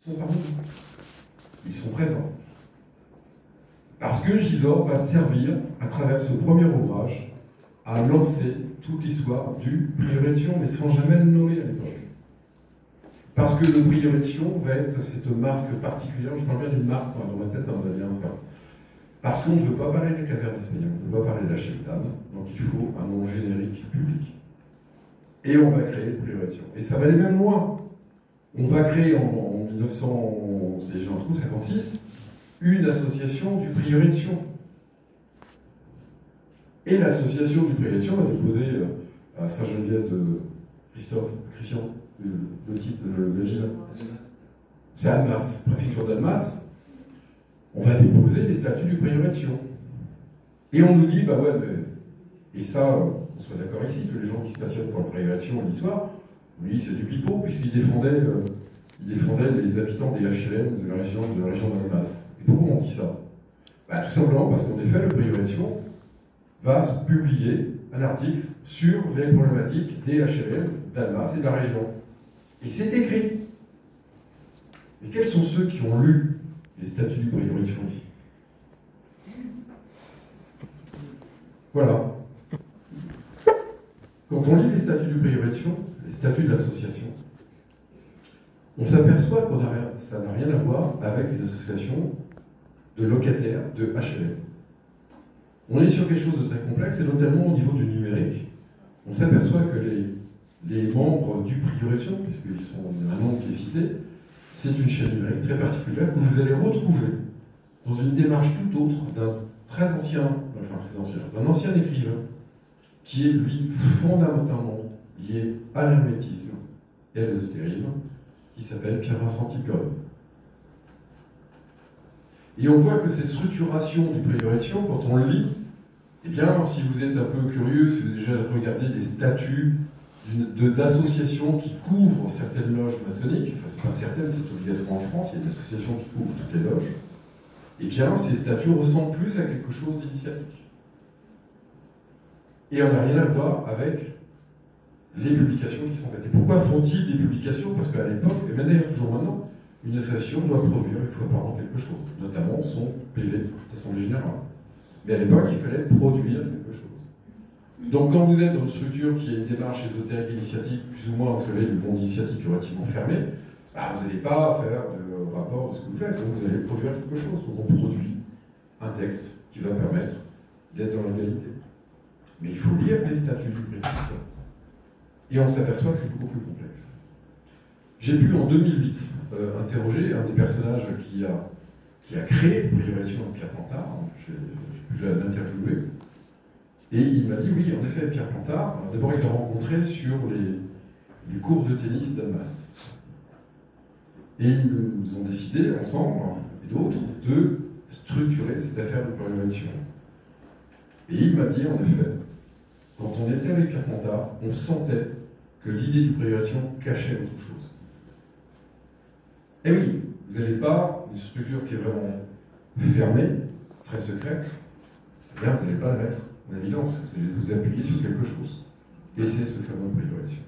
sont parmi nous. Ils sont présents. Parce que Gisors va servir, à travers ce premier ouvrage, à lancer toute l'histoire du prieuré de Sion, mais sans jamais le nommer à l'époque. Parce que le prieuré de Sion va être cette marque particulière, je parle bien d'une marque, dans ma tête ça me va bien ça. Parce qu'on ne veut pas parler du caverne espagnol, on ne veut pas parler de la Cheltane, donc il faut un nom générique public. Et on va créer le prieuré de Sion. Et ça va aller même loin. On va créer en 1956 une association du prieuré de Sion. Et l'association du prieuré de Sion va déposer à Saint-Geneviève de Christian, le titre, le ville. C'est Annemasse, préfecture d'Annemasse. On va déposer les statuts du prieuré de Sion. Et on nous dit, bah ouais, mais... et ça, on soit d'accord ici, que les gens qui se passionnent pour le prieuré de Sion et l'histoire, lui, c'est du pipeau, puisqu'il défendait les habitants des HLM de la région d'Annemasse. Et pourquoi on dit ça? Bah, tout simplement parce qu'en effet, le prieuré de Sion va publier un article sur les problématiques des HLM d'Annemasse et de la région. Et c'est écrit. Mais quels sont ceux qui ont lu les statuts du prieuré de Sion ici? Voilà. Quand on lit les statuts du prieuré de Sion, les statuts de l'association, on s'aperçoit que ça n'a rien à voir avec une association de locataires de HLM. On est sur quelque chose de très complexe, et notamment au niveau du numérique. On s'aperçoit que les membres du prieuré de Sion, puisqu'ils sont un nombre qui est cité, c'est une chaîne numérique très particulière que vous allez retrouver dans une démarche tout autre d'un ancien écrivain, qui est lui fondamentalement lié à l'hermétisme et à l'ésotérisme, qui s'appelle Pierre-Vincent Tiperon. Et on voit que cette structuration du prieuré de Sion, quand on le lit, eh bien, si vous êtes un peu curieux, si vous avez déjà regardé des statuts d'associations qui couvrent certaines loges maçonniques, enfin c'est pas certaines, c'est obligatoire en France, il y a des associations qui couvrent toutes les loges, eh bien ces statuts ressemblent plus à quelque chose d'initiatique. Et on n'a rien à voir avec les publications qui sont faites. Et pourquoi font-ils des publications? Parce qu'à l'époque, et même d'ailleurs toujours maintenant, une association doit produire une fois par an quelque chose, notamment son PV, l'Assemblée Générale. Mais à l'époque, il fallait produire quelque chose. Donc quand vous êtes dans une structure qui a une démarche ésotérique initiatique, plus ou moins, vous savez, le monde initiatique est relativement fermé, bah, vous n'allez pas faire de rapport de ce que vous faites, donc vous allez produire quelque chose. Donc on produit un texte qui va permettre d'être dans l'égalité. Mais il faut lire les statuts du prieuré de Sion. Et on s'aperçoit que c'est beaucoup plus complexe. J'ai pu en 2008 interroger un des personnages qui a créé le prieuré de Sion, Pierre Plantard. J'ai pu l'interviewer. Et il m'a dit, oui, en effet, Pierre Plantard, d'abord il l'a rencontré sur les cours de tennis d'Annemasse. Et ils nous ont décidé, ensemble, et d'autres, de structurer cette affaire de prieuré de Sion. Et il m'a dit, en effet, quand on était avec Pierre Plantard, on sentait que l'idée du prieuré de Sion cachait autre chose. Et oui, vous n'avez pas une structure qui est vraiment fermée, très secrète, eh bien vous n'allez pas la mettre en évidence, vous allez vous appuyer sur quelque chose. Et c'est ce fameux prieuré de Sion.